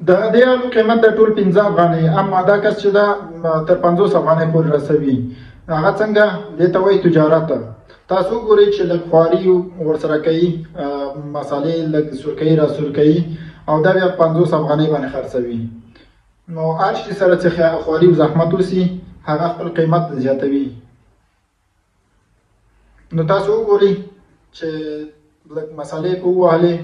د دې آلو قیمت د ټول 15 افغانۍ، اما دا کس چې دا تر 50 افغانۍ پورې رسوي هغه څنګه دې ته وایي تجارت. تاسو ګورئ چې لږ خواري ورسره کوي، مسالې لږ سرکوي را سرکوي او دا بیا 50 افغانۍ باندې خرڅوي. نو هر شي سره چې خواري او زحمت وسي هغه خپل قیمت زیاتوي. نو تاسو وګورئ چې لږ مسالې په ووهلې.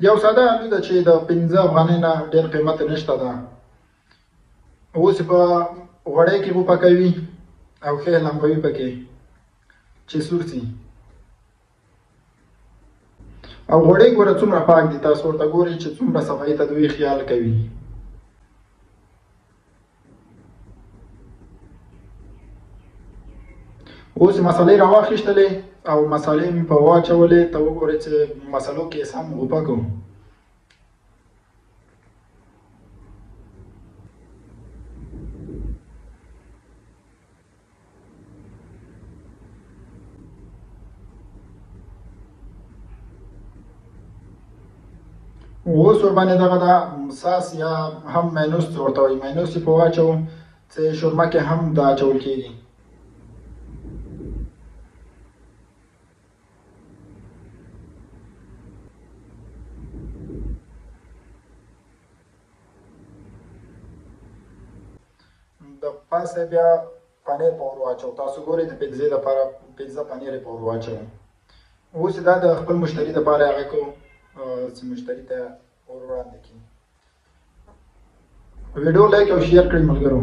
یو ساده آلو ده چې د 15 افغانۍ نه ډېر قیمت نشته ده. اوس په غوړی کې وپکوي او ښه لمبوي پکې چې سور سي. او غوړی ګوره څومره پاک دي، تاسو ورته ګورئ چې څومره صفایي ته دوی خیال کوي. اوس مسالې راواخیستلې او مسالې مې په واچولې، ته وګورئ چې مسالو کې سم وپکو. اوس ورباندې دغه دا ساس یا هم ماینوس ورته وایي، ماینوس یې په واچوو چې شورمه کې هم دا اچول کېږي. د پاسه بیا پنیر په ور واچوو. تاسو ګورئ د پیتزې لپاره پیتزا پنیر یې په ور واچوو. اوس دا د خپل مشتري لپاره هغه کوو چې مشتري ته ور وړاندې کړي. ویډیو لایک او شیر کړئ ملګرو.